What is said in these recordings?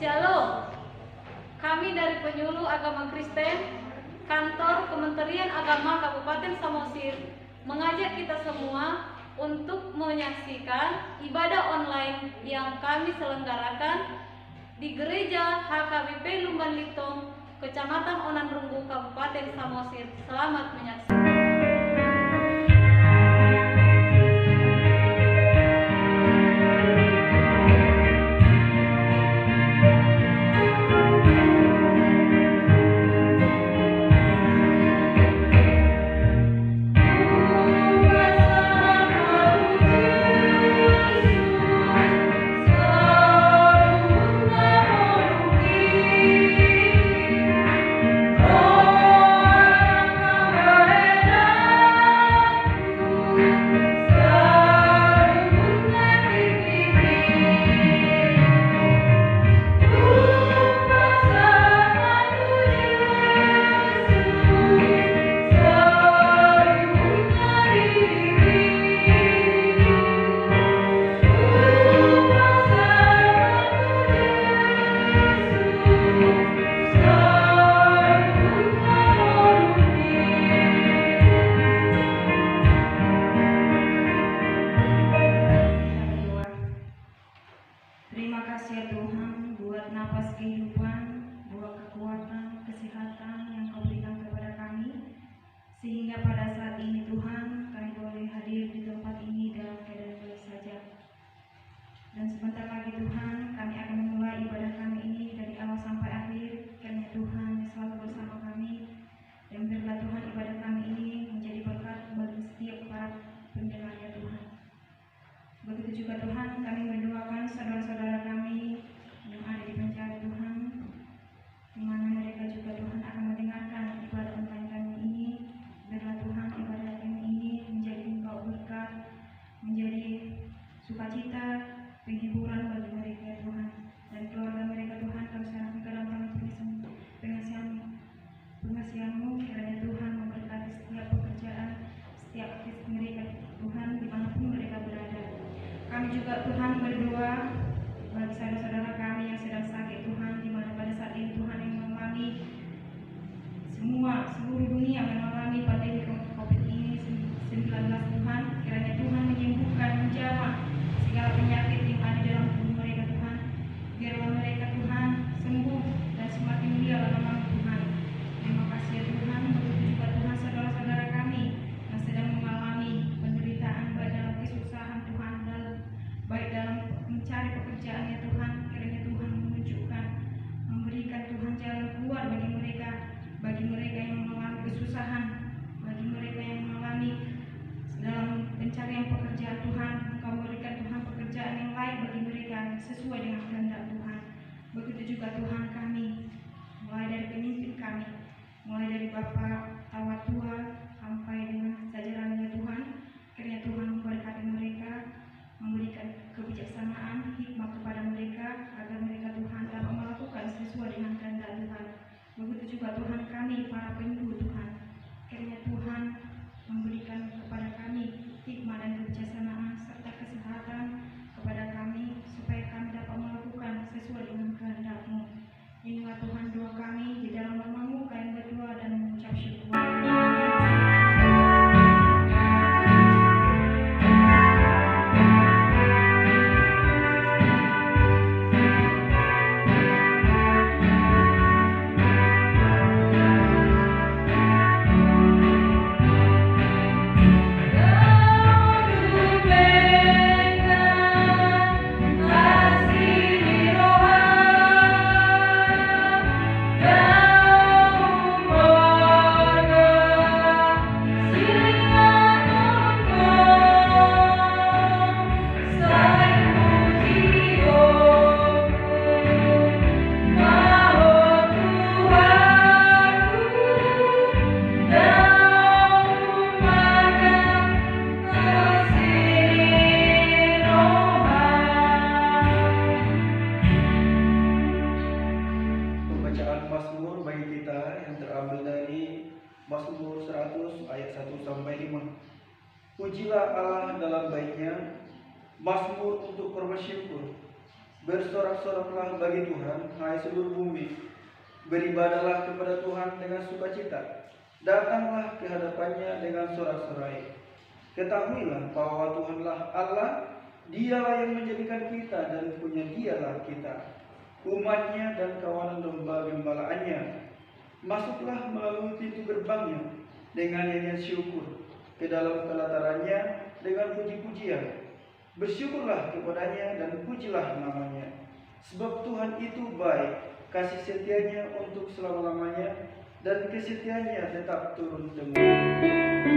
Shalom. Kami dari Penyuluh Agama Kristen, Kantor Kementerian Agama Kabupaten Samosir, mengajak kita semua untuk menyaksikan ibadah online yang kami selenggarakan di Gereja HKBP Lumban Litong, Kecamatan Onanrunggu, Kabupaten Samosir. Selamat menyaksikan. Terima kasih ya Tuhan buat napas kehidupan, buat kekuatan, kesehatan yang Kau berikan kepada kami, sehingga pada saat ini Tuhan kami boleh hadir di tempat ini dalam keadaan baik saja. Dan sebentar lagi Tuhan kami akan memulai ibadah kami ini dari awal sampai akhir, karena Tuhan selalu bersama kami. Dan biarlah Tuhan ibadah kami ini menjadi berkat bagi setiap para pendengar ya Tuhan. Begitu juga Tuhan kami mendoakan saudara-saudara kami yang ada di penjara Tuhan, di mana mereka juga Tuhan akan mendengarkan ibadah online kami ini. Biarlah Tuhan ibadah kami ini menjadi Engkau berkat, menjadi sukacita, penghiburan bagi mereka ya Tuhan. Dan keluarga mereka Tuhan kami serahkan ke dalam tangan pengasihan-Mu, kiranya Tuhan memberkati setiap pekerjaan, setiap aktivitas mereka Tuhan dimanapun mereka berada. Kami juga Tuhan berdoa bagi saudara-saudara kami yang sedang sakit Tuhan, di mana pada saat ini Tuhan yang mengalami seluruh dunia mengalami pandemi COVID-19 Tuhan, kiranya Tuhan menyembuhkan, menjamah segala penyakit yang ada dalam tubuh mereka Tuhan. Biarlah mereka Tuhan sembuh dan semakin mulia nama Tuhan. Terima kasih ya Tuhan. Begitu juga Tuhan saudara-saudara kami yang sedang mengalami penderitaan baik dalam kesusahan Tuhan, baik dalam mencari pekerjaan ya Tuhan, kiranya Tuhan menunjukkan, memberikan Tuhan jalan keluar bagi mereka yang mengalami kesusahan, bagi mereka yang mengalami dalam pencarian pekerjaan Tuhan. Engkau berikan Tuhan pekerjaan yang lain bagi mereka sesuai dengan kehendak Tuhan. Begitu juga Tuhan kami, mulai dari pemimpin kami, mulai dari Bapak Tawatua sampai dengan jajarannya Tuhan, kiranya Tuhan memberkati mereka, memberikan kebijaksanaan, hikmah kepada mereka, agar mereka Tuhan dapat melakukan sesuai dengan kehendak Tuhan. Begitu juga Tuhan kami, para penyuluh Tuhan, kiranya Tuhan memberikan kepada kami hikmah dan kebijaksanaan serta kesehatan kepada kami, supaya kami dapat melakukan sesuai dengan kehendak-Mu. Inilah Tuhan doa kami di dalam nama-Mu, kami berdoa dan mengucap syukur. Mazmur 100 ayat 1 sampai 5. Pujilah Allah dalam baiknya, mazmur untuk bersyukur. Bersorak-soraklah bagi Tuhan, hai seluruh bumi. Beribadahlah kepada Tuhan dengan sukacita. Datanglah ke hadapannya dengan sorak-sorai. Ketahuilah bahwa Tuhanlah Allah, Dialah yang menjadikan kita dan punya Dialah kita, umatnya dan kawanan domba gembalaannya. Masuklah melalui pintu gerbangnya dengan nyanyian syukur, ke dalam pelatarannya dengan puji-pujian. Bersyukurlah kepadanya dan pujilah namanya. Sebab Tuhan itu baik, kasih setianya untuk selama-lamanya, dan kesetiaannya tetap turun-temurun.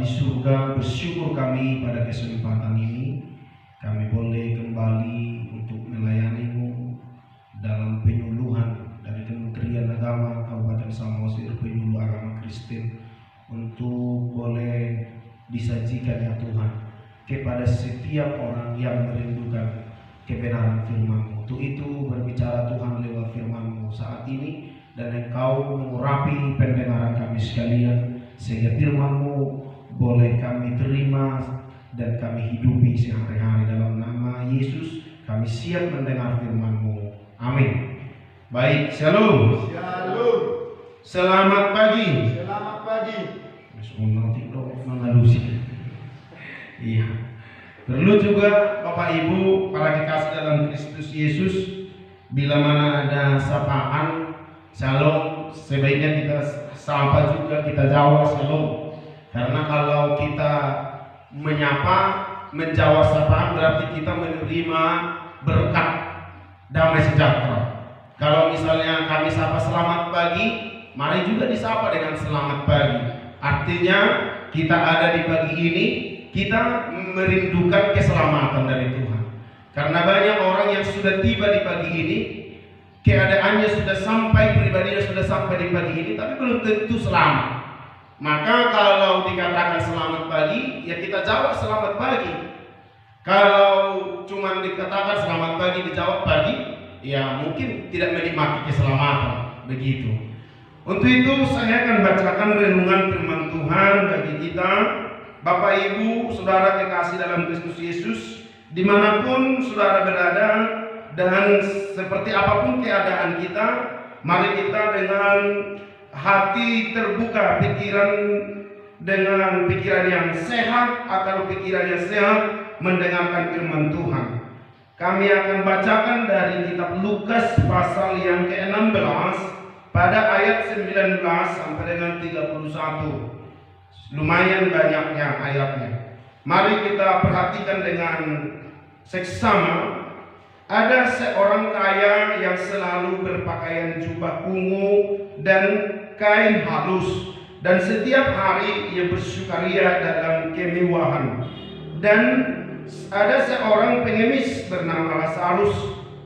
di surga. Bersyukur kami pada kesempatan ini kami boleh kembali untuk melayani-Mu dalam penyuluhan dari Kementerian Agama Kabupaten Samosir, penyuluh agama Kristen, untuk boleh disajikan ya Tuhan kepada setiap orang yang merindukan kebenaran firman-Mu. Untuk itu berbicara Tuhan lewat firman-Mu saat ini, dan Engkau mengurapi pendengaran kami sekalian, sehingga firman-Mu boleh kami terima dan kami hidupi sehari-hari. Dalam nama Yesus kami siap mendengar firman-Mu. Amin. Baik, shalom. Shalom. Selamat pagi. Selamat pagi. Nanti mengalusi. Iya. Perlu juga Bapak Ibu para kekasih dalam Kristus Yesus, bila mana ada sapaan shalom, sebaiknya kita sapa juga, kita jawab shalom. Karena kalau kita menyapa, menjawab sapaan, berarti kita menerima berkat damai sejahtera. Kalau misalnya kami sapa selamat pagi, mari juga disapa dengan selamat pagi. Artinya kita ada di pagi ini, kita merindukan keselamatan dari Tuhan. Karena banyak orang yang sudah tiba di pagi ini, keadaannya sudah sampai, pribadinya sudah sampai di pagi ini, tapi belum tentu selamat. Maka kalau dikatakan selamat pagi, ya kita jawab selamat pagi. Kalau cuma dikatakan selamat pagi, dijawab pagi, ya mungkin tidak menikmati keselamatan. Begitu. Untuk itu saya akan bacakan renungan firman Tuhan bagi kita, Bapak Ibu, Saudara kekasih dalam Kristus Yesus, dimanapun saudara berada, dan seperti apapun keadaan kita, mari kita dengan hati terbuka, pikiran dengan pikiran yang sehat atau pikiran yang sehat mendengarkan firman Tuhan. Kami akan bacakan dari kitab Lukas pasal yang ke-16 pada ayat 19 sampai dengan 31. Lumayan banyaknya ayatnya. Mari kita perhatikan dengan seksama. Ada seorang kaya yang selalu berpakaian jubah ungu dan kain halus, dan setiap hari ia bersukaria dalam kemewahan. Dan ada seorang pengemis bernama Lazarus,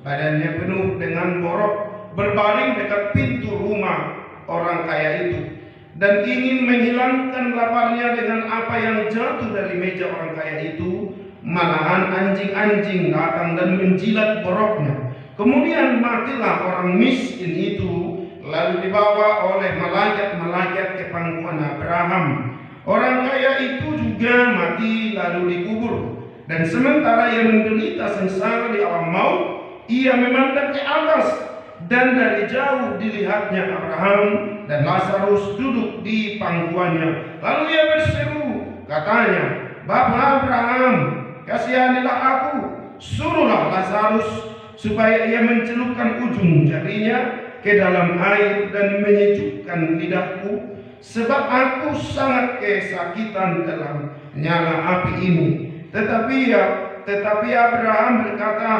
badannya penuh dengan borok, berbaring dekat pintu rumah orang kaya itu, dan ingin menghilangkan laparnya dengan apa yang jatuh dari meja orang kaya itu. Malahan anjing-anjing datang dan menjilat boroknya. Kemudian matilah orang miskin itu, lalu dibawa oleh malaikat-malaikat ke pangkuan Abraham. Orang kaya itu juga mati lalu dikubur. Dan sementara ia menderita sengsara di alam maut, ia memandang ke atas, dan dari jauh dilihatnya Abraham dan Lazarus duduk di pangkuannya. Lalu ia berseru, katanya, Bapa Abraham, kasihanilah aku, suruhlah Lazarus supaya ia mencelupkan ujung jarinya ke dalam air dan menyejukkan lidahku, sebab aku sangat kesakitan dalam nyala api ini. Tetapi Abraham berkata,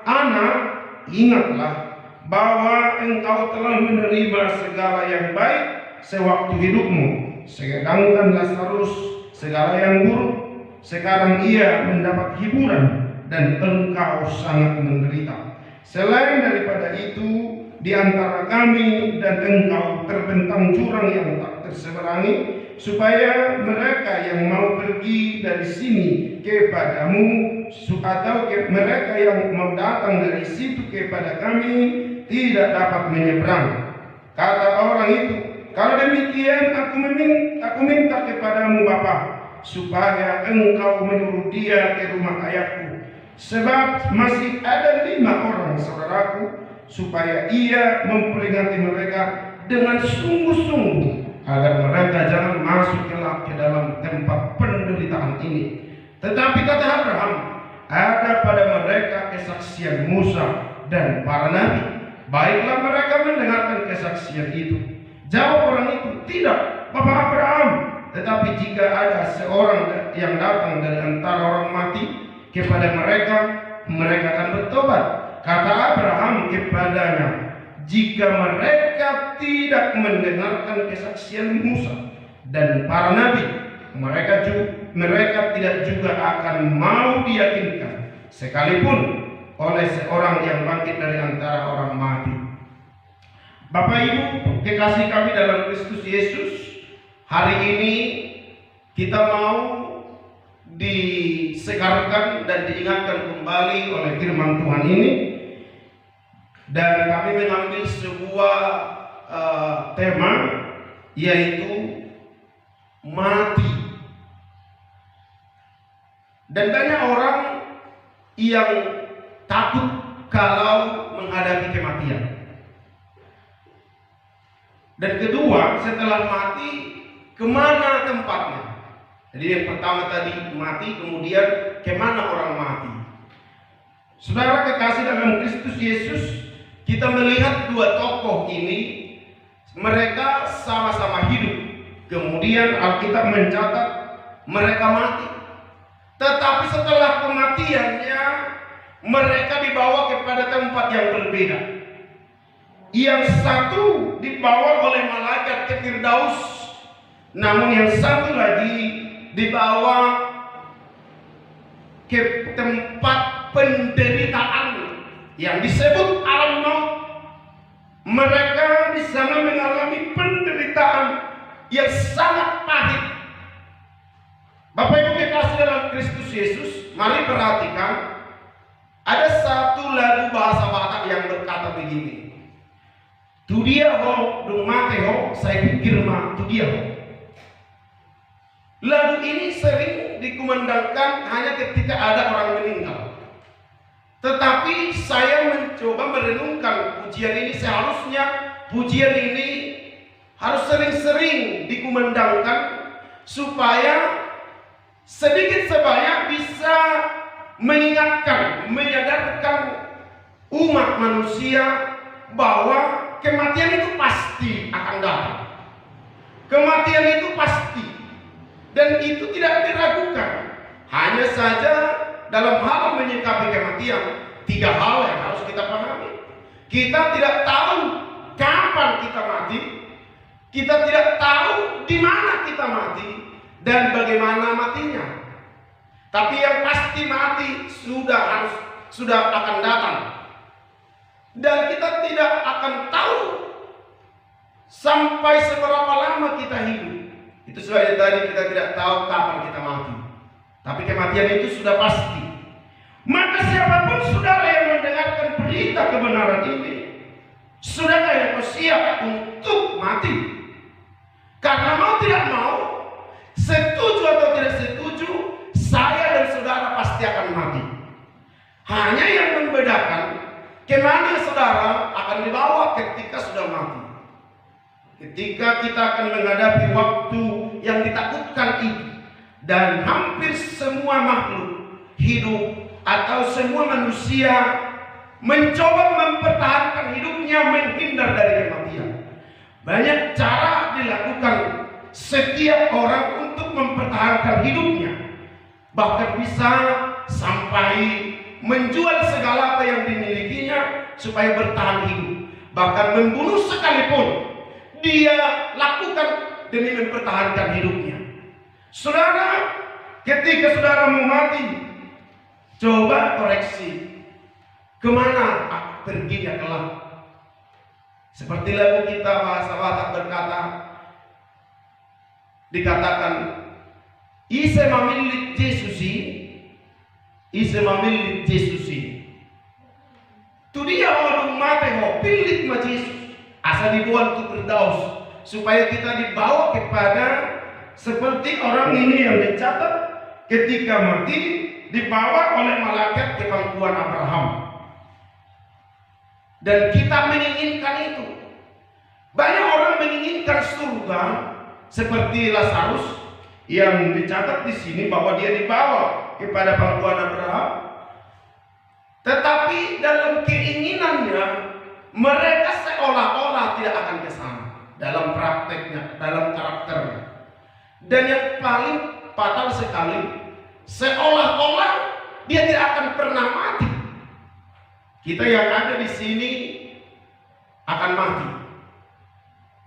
Anak, ingatlah bahwa engkau telah menerima segala yang baik sewaktu hidupmu, sedangkan Lazarus segala yang buruk. Sekarang ia mendapat hiburan dan engkau sangat menderita. Selain daripada itu, di antara kami dan engkau terbentang jurang yang tak terseberangi, supaya mereka yang mau pergi dari sini kepadamu, atau mereka yang mau datang dari situ kepada kami tidak dapat menyeberang. Kata orang itu, kalau demikian aku minta kepadamu Bapa, supaya engkau menyuruh dia ke rumah ayahku, sebab masih ada 5 orang saudaraku, supaya ia memperingati mereka dengan sungguh-sungguh, agar mereka jangan masuk kelak ke dalam tempat penderitaan ini. Tetapi kata Abraham, ada pada mereka kesaksian Musa dan para nabi. Baiklah mereka mendengarkan kesaksian itu. Jawab orang itu, tidak, Bapak Abraham. Tetapi jika ada seorang yang datang dari antara orang mati kepada mereka, mereka akan bertobat. Kata Abraham kepadanya, jika mereka tidak mendengarkan kesaksian Musa dan para nabi, mereka tidak juga akan mau diyakinkan sekalipun oleh seorang yang bangkit dari antara orang mati. Bapak Ibu kekasih kami dalam Kristus Yesus, hari ini kita mau disegarkan dan diingatkan kembali oleh firman Tuhan ini, dan kami mengambil sebuah tema, yaitu mati. Dan banyak orang yang takut kalau menghadapi kematian. Dan kedua, setelah mati, kemana tempatnya? Jadi yang pertama tadi mati, kemudian kemana orang mati? Saudara kekasih dalam Kristus Yesus, kita melihat dua tokoh ini, mereka sama-sama hidup. Kemudian Alkitab mencatat mereka mati. Tetapi setelah kematiannya, mereka dibawa kepada tempat yang berbeda. Yang satu dibawa oleh malaikat ke Firdaus, namun yang satu lagi dibawa ke tempat penderitaan yang disebut alam maut. Mereka di sana mengalami penderitaan yang sangat pahit. Bapak Ibu kekasih dalam Kristus Yesus, mari perhatikan, ada satu lagu bahasa Batak yang berkata begini. Tu dia ho, dung mate ho, saya pikir mah tu dia ho. Lagu ini sering dikumandangkan hanya ketika ada orang meninggal. Tetapi saya mencoba merenungkan pujian ini, seharusnya pujian ini harus sering-sering dikumandangkan supaya sedikit sebanyak bisa mengingatkan, menyadarkan umat manusia bahwa kematian itu pasti akan datang. Kematian itu pasti, dan itu tidak diragukan. Hanya saja dalam hal menyikapi kematian, tiga hal yang harus kita pahami. Kita tidak tahu kapan kita mati, kita tidak tahu di mana kita mati, dan bagaimana matinya. Tapi yang pasti mati sudah akan datang. Dan kita tidak akan tahu sampai seberapa lama kita hidup. Itu sebabnya tadi kita tidak tahu kapan kita mati. Tapi kematian itu sudah pasti. Maka siapapun saudara yang mendengarkan berita kebenaran ini, sudahkah yang kau siap untuk mati? Karena mau tidak mau, setuju atau tidak setuju, saya dan saudara pasti akan mati. Hanya yang membedakan kemana saudara akan dibawa ketika sudah mati. Ketika kita akan menghadapi waktu yang ditakutkan itu, dan hampir semua makhluk hidup atau semua manusia mencoba mempertahankan hidupnya menghindar dari kematian. Banyak cara dilakukan setiap orang untuk mempertahankan hidupnya. Bahkan bisa sampai menjual segala apa yang dimilikinya supaya bertahan hidup. Bahkan membunuh sekalipun dia lakukan demi mempertahankan hidupnya. Saudara, ketika saudara mau mati, coba koreksi kemana perginya kelak. Seperti lagu kita bahasa Batak berkata, dikatakan ise mamilit Jesusi, ise mamilit Jesusi. Tu dia orang mate ho pilit ma Yesus. Asal dibawa untuk Firdaus, supaya kita dibawa kepada seperti orang ini yang dicatat ketika mati dibawa oleh malaikat ke pangkuan Abraham. Dan kita menginginkan itu. Banyak orang menginginkan surga seperti Lazarus yang dicatat di sini bahwa dia dibawa kepada pangkuan Abraham. Tetapi dalam keinginannya mereka seolah-olah tidak akan ke sana dalam prakteknya, dalam karakternya. Dan yang paling fatal sekali, seolah-olah dia tidak akan pernah mati. Kita yang ada di sini akan mati,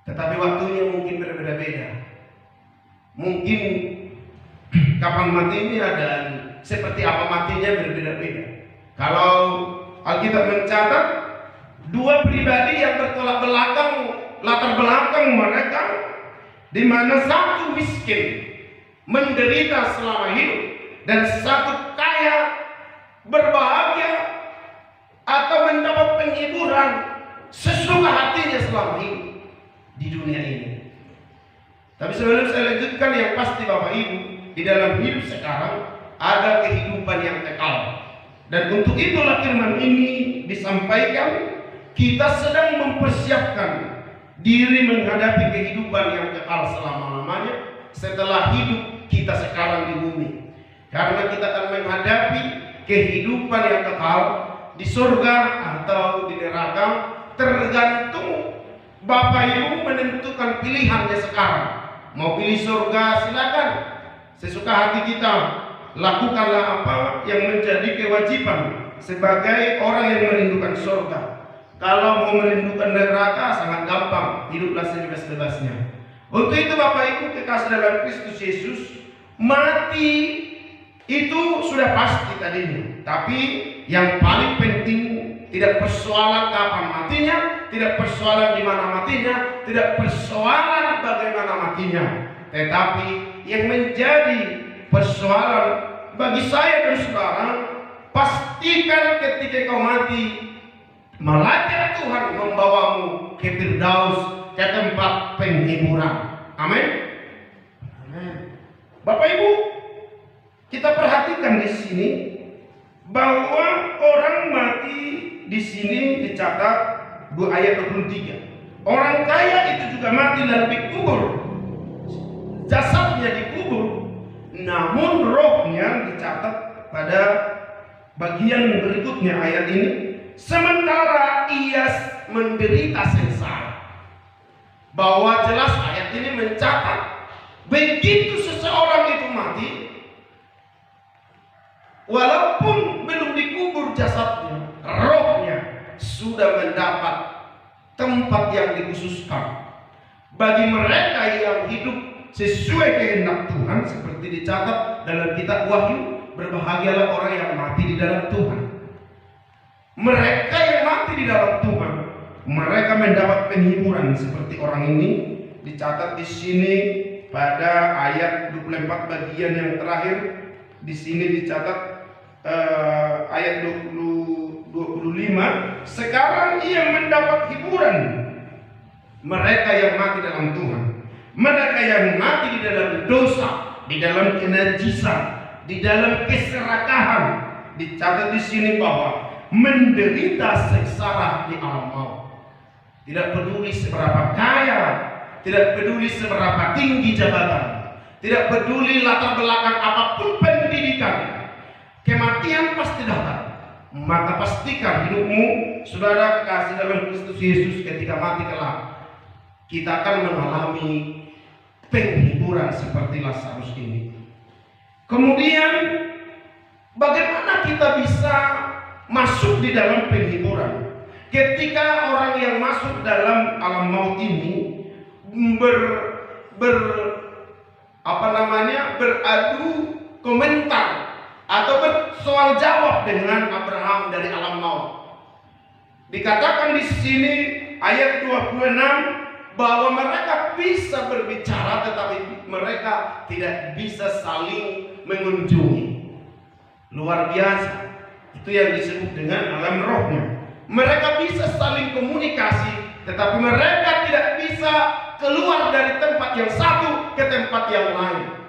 tetapi waktunya mungkin berbeda-beda. Mungkin kapan matinya dan seperti apa matinya berbeda-beda. Kalau Alkitab mencatat dua pribadi yang bertolak belakang latar belakang mereka, di mana satu miskin menderita selama hidup dan satu kaya berbahagia atau mendapat penghiburan sesuka hatinya selama hidup di dunia ini. Tapi sebelum saya lanjutkan, yang pasti Bapak Ibu, di dalam hidup sekarang ada kehidupan yang kekal. Dan untuk itulah firman ini disampaikan, kita sedang mempersiapkan diri menghadapi kehidupan yang kekal selama-lamanya setelah hidup kita sekarang di bumi. Karena kita akan menghadapi kehidupan yang kekal di surga atau di neraka, tergantung Bapak Ibu menentukan pilihannya sekarang. Mau pilih surga, silakan, sesuka hati kita. Lakukanlah apa yang menjadi kewajiban sebagai orang yang merindukan surga. Kalau mau merindukan neraka, sangat gampang, hiduplah sebebas-bebasnya. Untuk itu Bapak Ibu kekasih dalam Kristus Yesus, mati itu sudah pasti tadinya. Tapi yang paling penting, tidak persoalan kapan matinya, tidak persoalan di mana matinya, tidak persoalan bagaimana matinya, tetapi yang menjadi persoalan bagi saya dan saudara, pastikan ketika kau mati, malaikat Tuhan membawamu ke Firdaus, ke tempat penghiburan. Amin. Bapak Ibu, kita perhatikan di sini bahwa orang mati di sini dicatat 2 ayat 23. Orang kaya itu juga mati lalu dikubur. Jasadnya dikubur, namun rohnya dicatat pada bagian berikutnya ayat ini. Sementara ia menderita sengsara. Bahwa jelas ayat ini mencatat begitu seseorang itu mati, walaupun belum dikubur jasadnya, rohnya sudah mendapat tempat yang dikhususkan. Bagi mereka yang hidup sesuai kehendak Tuhan, seperti dicatat dalam kitab Wahyu, berbahagialah orang yang mati di dalam Tuhan. Mereka yang mati di dalam Tuhan, mereka mendapat penghiburan seperti orang ini. Dicatat di sini pada ayat 24 bagian yang terakhir. Di sini dicatat ayat 25. Sekarang ia mendapat hiburan, mereka yang mati dalam Tuhan. Mereka yang mati di dalam dosa, di dalam kenajisan, di dalam keserakahan, dicatat di sini bahwa menderita sengsara di alam maut. Tidak peduli seberapa kaya, tidak peduli seberapa tinggi jabatan, tidak peduli latar belakang apapun pendidikan, kematian pasti datang. Maka pastikan hidupmu, saudara kekasih dalam Kristus Yesus, ketika mati kelak, kita akan mengalami penghiburan seperti Lazarus ini. Kemudian bagaimana kita bisa masuk di dalam penghiburan? Ketika orang yang masuk dalam alam maut ini beradu komentar atau bersoal jawab dengan Abraham dari alam maut. Dikatakan di sini ayat 26 bahwa mereka bisa berbicara, tetapi mereka tidak bisa saling mengunjungi. Luar biasa. Itu yang disebut dengan alam rohnya. Mereka bisa saling komunikasi, tetapi mereka tidak bisa keluar dari tempat yang satu ke tempat yang lain.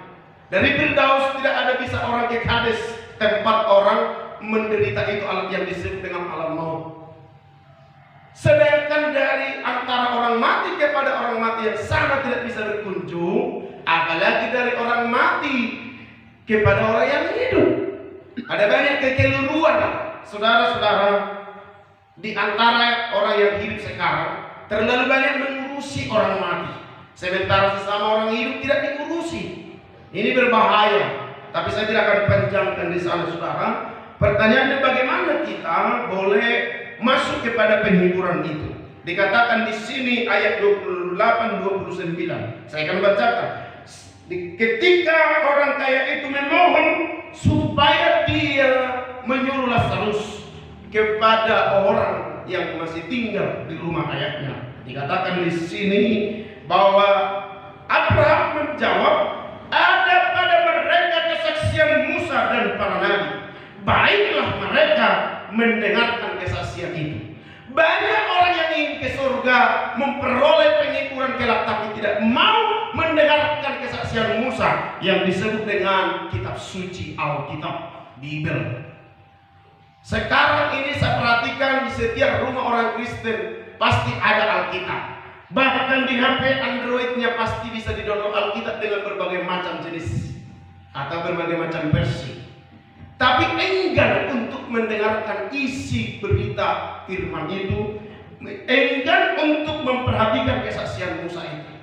Dari Firdaus tidak ada bisa orang ke Hades, tempat orang menderita, itu alat yang disebut dengan alam maut. Sedangkan dari antara orang mati kepada orang mati yang sangat tidak bisa berkunjung, apalagi dari orang mati kepada orang yang hidup. Ada banyak kekeliruan, saudara-saudara, di antara orang yang hidup sekarang. Terlalu banyak mengurusi orang mati, sementara sesama orang hidup tidak diurusi. Ini berbahaya. Tapi saya tidak akan panjangkan di sana, saudara. Pertanyaannya, bagaimana kita boleh masuk kepada penghiburan itu? Dikatakan di sini ayat 28-29. Saya akan bacakan. Ketika orang kaya itu memohon supaya dia menyuruh Lazarus kepada orang yang masih tinggal di rumah ayahnya. Dikatakan di sini bahwa Abraham menjawab, ada pada mereka kesaksian Musa dan para nabi. Baiklah mereka mendengarkan kesaksian itu. Banyak orang yang ingin ke surga, memperoleh penghiburan kelak, tapi tidak mau mendengarkan kesaksian Musa yang disebut dengan kitab suci Alkitab, Bible. Sekarang ini saya perhatikan di setiap rumah orang Kristen pasti ada Alkitab. Bahkan di HP Androidnya pasti bisa didownload Alkitab dengan berbagai macam jenis atau berbagai macam versi. Tapi enggan untuk mendengarkan isi berita firman itu, enggan untuk memperhatikan kesaksian Musa itu.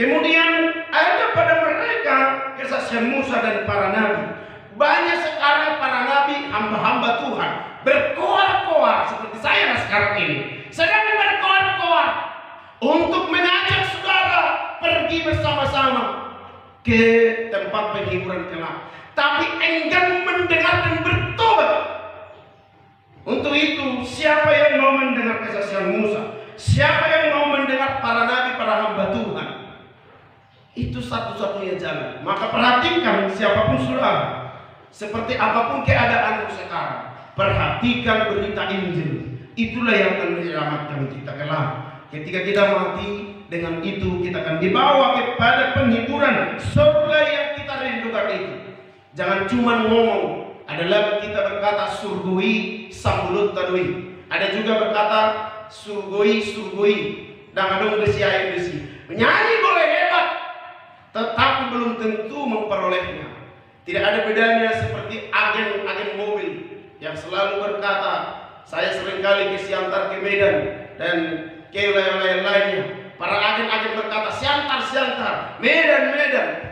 Kemudian ada pada mereka kesaksian Musa dan para nabi. Banyak sekarang para nabi, hamba-hamba Tuhan, berkoar-koar seperti saya sekarang ini, sedang berkoar-koar untuk mengajak saudara pergi bersama-sama ke tempat penghiburan kelak, tapi enggan mendengar dan bertobat. Untuk itu, siapa yang mau mendengar kesaksian Musa, siapa yang mau mendengar para nabi, para hamba Tuhan, itu satu-satunya jalan. Maka perhatikan siapapun saudara, seperti apapun keadaanmu sekarang, perhatikan berita Injil. Itulah yang akan menyelamatkan kita kelak. Ketika kita mati, dengan itu kita akan dibawa kepada penghiburan surga yang kita rindukan itu. Jangan cuma ngomong. Ada lagi kita berkata surgoi sambulut tadui. Ada juga berkata surgoi dan adong besi ayam besi. Menyanyi boleh hebat, tetapi belum tentu memperolehnya. Tidak ada bedanya seperti agen mobil yang selalu berkata, saya seringkali ke Siantar, ke Medan dan ke wilayah lainnya. Para agen berkata Siantar, Medan,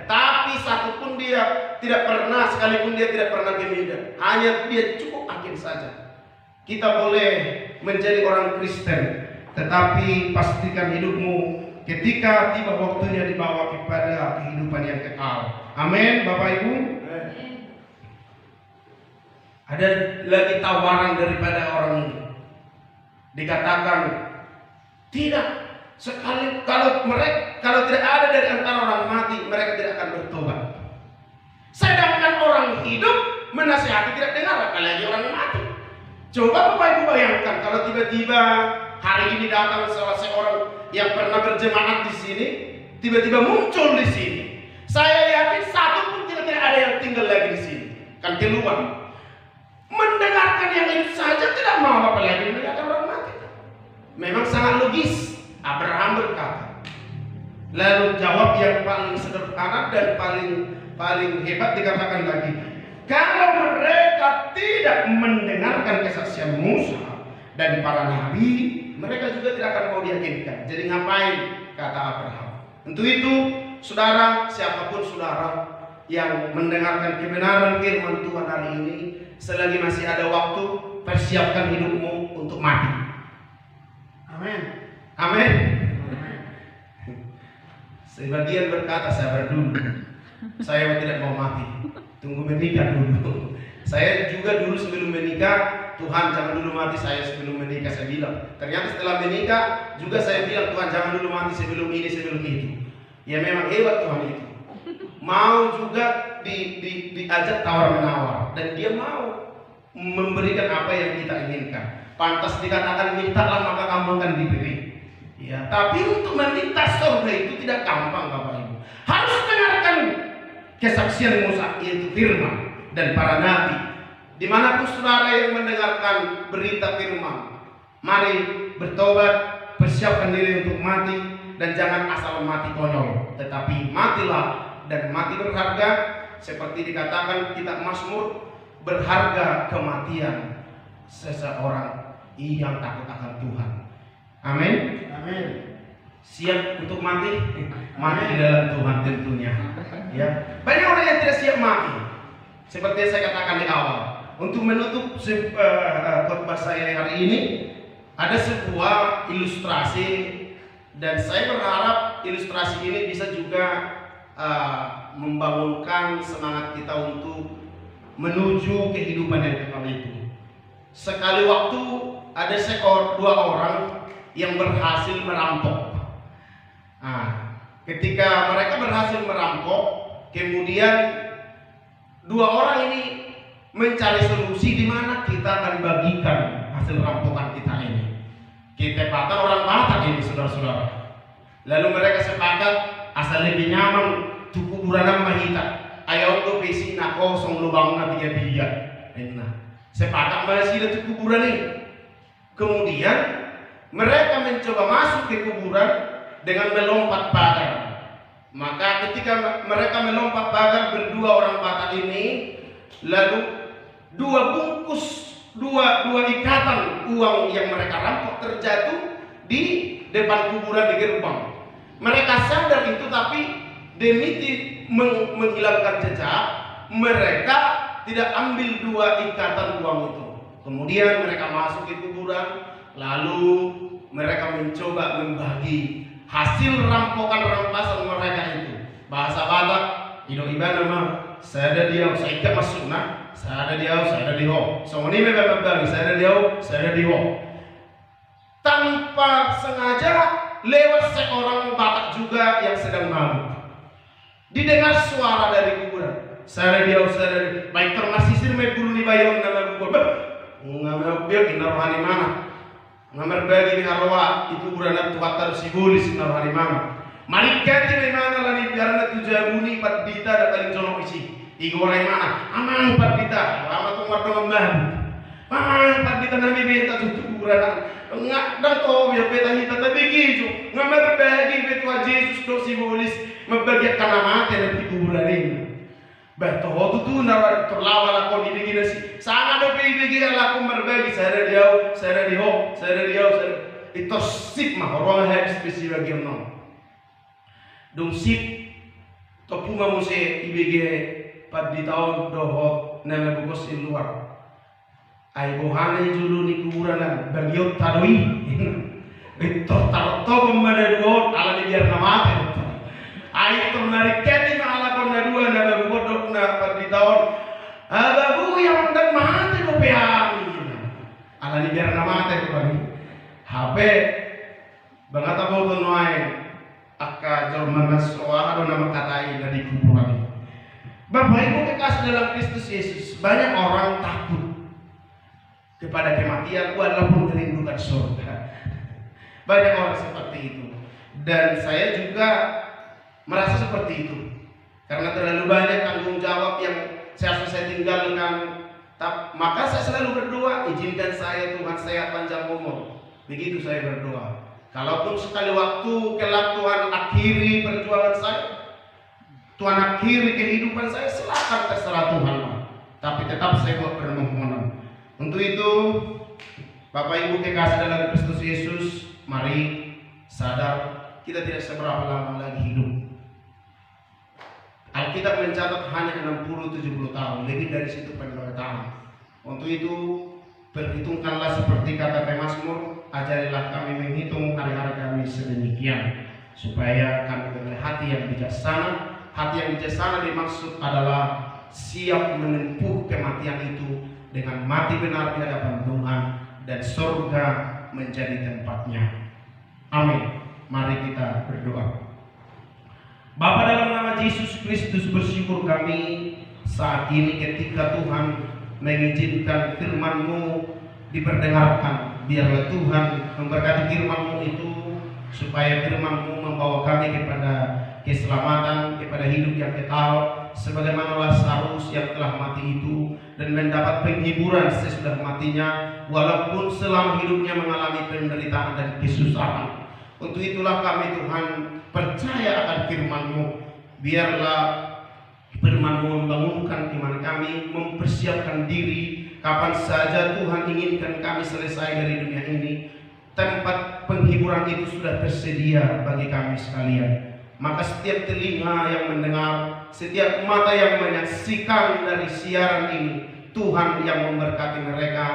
tapi satupun dia tidak pernah, sekalipun dia tidak pernah ke Medan. Hanya dia cukup agen saja. Kita boleh menjadi orang Kristen, tetapi pastikan hidupmu ketika tiba waktunya dibawa kepada kehidupan yang kekal. Amin, Bapak Ibu. Ada lagi tawaran daripada orang ini. Dikatakan tidak, sekali kalau tidak ada dari antara orang mati, mereka tidak akan bertobat. Sedangkan orang hidup menasihati tidak dengar, apalagi orang mati. Coba Bapak Ibu bayangkan kalau tiba-tiba hari ini datang salah seorang yang pernah berjemaat di sini, tiba-tiba muncul di sini. Saya yakin satu pun tidak ada yang tinggal lagi di sini, kan keluar. Mendengarkan yang itu saja tidak mau, apalagi mendengarkan orang mati. Memang sangat logis. Abraham berkata. Lalu jawab yang paling sederhana dan paling hebat dikatakan lagi. Kalau mereka tidak mendengarkan kesaksian Musa dan para nabi, mereka juga tidak akan mau diyakinkan. Jadi ngapain? Kata Abraham. Untuk itu, saudara, siapapun saudara yang mendengarkan kebenaran firman Tuhan hari ini, selagi masih ada waktu, persiapkan hidupmu untuk mati. Amin. Amin. Sebagian berkata, saya berdulu, saya tidak mau mati, tunggu menikah dulu. Saya juga dulu sebelum menikah, Tuhan jangan dulu mati saya sebelum menikah, saya bilang. Ternyata setelah menikah juga saya bilang, Tuhan jangan dulu mati sebelum ini, sebelum itu. Ya memang hebat Tuhan itu. Mau juga diajak tawar-menawar, dan dia mau memberikan apa yang kita inginkan. Pantas dikatakan mintalah maka kamu akan diberi. Ya, tapi untuk meminta surga itu tidak gampang Bapak Ibu. Harus dengarkan kesaksian Musa, yaitu firman dan para nabi. Dimanapun saudara yang mendengarkan berita firman, mari bertobat, persiapkan diri untuk mati, dan jangan asal mati konyol, tetapi matilah dan mati berharga, seperti dikatakan kitab Mazmur, berharga kematian seseorang yang takut akan Tuhan. Amin. Amin. Siap untuk mati? Mati di dalam Tuhan tentunya. Ya. Banyak orang yang tidak siap mati. Seperti yang saya katakan di awal. Untuk menutup khotbah saya hari ini, ada sebuah ilustrasi, dan saya berharap ilustrasi ini bisa juga membangunkan semangat kita untuk menuju kehidupan yang kekal itu. Sekali waktu ada dua orang yang berhasil merampok. Nah, ketika mereka berhasil merampok, kemudian dua orang ini mencari solusi di mana kita akan bagikan hasil rampokan kita ini. Kita patah orang Batak ini, saudara-saudara. Lalu mereka sepakat asal lebih nyaman tuku buranan mahita. Ayo untuk besi nak kosong lubang na 3 biar. Nah, sepakat masih ada kuburan ini. Kemudian mereka mencoba masuk ke kuburan dengan melompat pagar. Maka ketika mereka melompat pagar berdua orang Batak ini, lalu dua ikatan uang yang mereka rampok terjatuh di depan kuburan di gerbang. Mereka sadar itu, tapi demi menghilangkan jejak, mereka tidak ambil dua ikatan uang itu. Kemudian mereka masuk ke kuburan, lalu mereka mencoba membagi hasil rampokan rampasan mereka itu. Bahasa Batak, ido ibana mah, saya ada dia, saya ikat masuk nah, saya ada dia, saya ada dia. So ini memang berbagi, saya ada dia, saya ada dia. Tanpa sengaja lewat seorang Batak juga yang sedang mabuk. Didengar suara dari kuburan. Saya ada dia, saya ada dia. Baik termasisir me bulu ni bayong nama kubur. Ngamar biar ina rohani mana. Ngamar bagi ni arwah itu kuburan tuat tersibulis ina rohani mana. Mari ganti me mana lani biar na tujabuni pat dita da paling jono isi. Igo orang mana? Amang pat dita. Lama tu marto mabuk. Amang pat dita nami beta tutu kuburan. Ngak dan to ya beta hita tapi gitu. Ngamar bagi betua Yesus do sibulis membagikan nama dan di kuburan ini. Betul tu nalar terlawan aku di begini sih. Sangat ada begini aku berbagi. Saya ada dia, saya ada dia, saya ada dia. Itu sip mah orang harus spesial lagi nom. Dong sip topuma muse ibg pad di tahun doho nama bukos di luar. Ay bohana julu ni kuburan bagiot tadoi. Itu tarto pemana dua ala di biar nama itu. Ay menarik keti ala kona dua nama bodoh na pad di tahun. Ababu yang mendak mati do peami. Ala di biar nama itu kali. HP bangata bodoh noai. Aka jorman nasroa ada nama katai dari kuburan. Bapak Ibu kekasih dalam Kristus Yesus, banyak orang takut kepada kematian walaupun merindukan surga. Banyak orang seperti itu. Dan saya juga merasa seperti itu. Karena terlalu banyak tanggung jawab yang saya tinggalkan. Maka saya selalu berdoa, izinkan saya Tuhan sehat panjang umur. Begitu saya berdoa. Kalaupun sekali waktu kelak Tuhan akhiri perjuangan saya, Tuhan akhiri kehidupan saya, silakan terserah Tuhan. Tapi tetap saya buat permohonan. Untuk itu, Bapak Ibu kekasih dalam Kristus Yesus, mari sadar kita tidak seberapa lama lagi hidup. Alkitab mencatat hanya 60-70 tahun, lebih dari situ penderitaan. Untuk itu, perhitungkanlah seperti kata Mazmur, ajarilah kami menghitung hari-hari kami sedemikian, supaya kami memiliki hati yang bijaksana. Hati yang bijaksana dimaksud adalah siap menempuh kematian itu dengan mati benar di hadapan Tuhan dan surga menjadi tempatnya. Amin. Mari kita berdoa. Bapa, dalam nama Yesus Kristus, bersyukur kami saat ini ketika Tuhan mengizinkan firman-Mu diperdengarkan. Biarlah Tuhan memberkati firman-Mu itu, supaya firman-Mu membawa kami kepada keselamatan, kepada hidup yang kekal, sebagaimana Lazarus yang telah mati itu dan mendapat penghiburan sesudah matinya, walaupun selama hidupnya mengalami penderitaan dan kesusahan. Untuk itulah kami Tuhan percaya akan firman-Mu. Biarlah firman-Mu membangunkan iman kami, mempersiapkan diri kapan saja Tuhan inginkan kami selesai dari dunia ini. Tempat penghiburan itu sudah tersedia bagi kami sekalian. Maka setiap telinga yang mendengar, setiap mata yang menyaksikan dari siaran ini, Tuhan yang memberkati mereka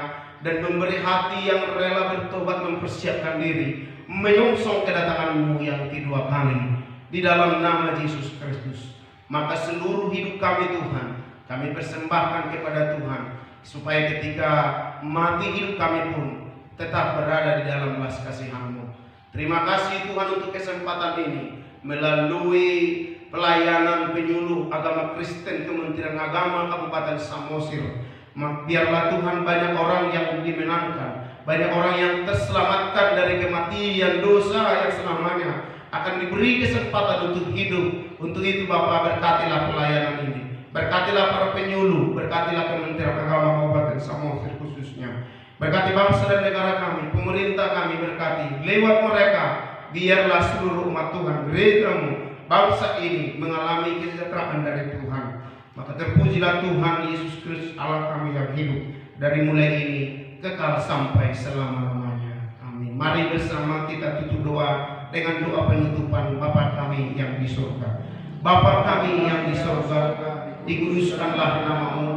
dan memberi hati yang rela bertobat, mempersiapkan diri menyongsong kedatangan-Mu yang kedua kali. Di dalam nama Yesus Kristus Maka seluruh hidup kami Tuhan, kami persembahkan kepada Tuhan, supaya ketika mati hidup kami pun tetap berada di dalam belas kasihan-Mu. Terima kasih Tuhan untuk kesempatan ini, melalui pelayanan penyuluh agama Kristen Kementerian Agama Kabupaten Samosir. Biarlah Tuhan banyak orang yang dimenangkan, banyak orang yang terselamatkan dari kematian dosa yang selamanya, akan diberi kesempatan untuk hidup. Untuk itu Bapa, berkatilah pelayanan ini, berkatilah para penyuluh, berkatilah Kementerian Agama Kabupaten Samosir khususnya, berkati bangsa dan negara kami, pemerintah kami berkati. Lewat mereka biarlah seluruh umat Tuhan, gereja-Mu, bangsa ini mengalami kesejahteraan dari Tuhan. Maka terpujilah Tuhan Yesus Kristus Allah kami yang hidup, dari mulai ini kekal sampai selama-lamanya. Amin. Mari bersama kita tutup doa dengan doa penutupan. Bapa kami yang di surga, Bapa kami yang di surga, dikuduskanlah nama-Mu,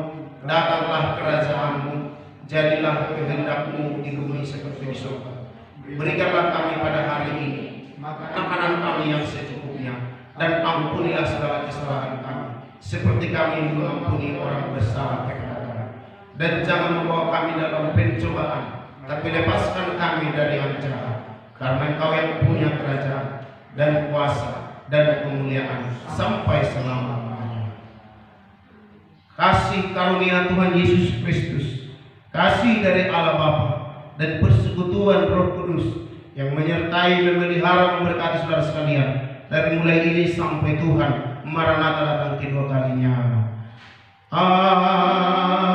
datanglah kerajaan-Mu, jadilah kehendak-Mu di bumi seperti di surga. Berikanlah kami pada hari ini makanan kami yang secukupnya, dan ampunilah segala kesalahan kami, seperti kami mengampuni orang bersalah kepada kami. Dan jangan membawa kami dalam pencobaan, tapi lepaskan kami dari yang jahat. Karena Engkau yang punya kerajaan dan kuasa dan kemuliaan sampai selama-lamanya. Kasih karunia Tuhan Yesus Kristus, kasih dari Allah Bapa, dan persekutuan Roh Kudus yang menyertai, memelihara, memberkati saudara sekalian dari mulai ini sampai Tuhan Maranatha datang kedua kalinya. Amin.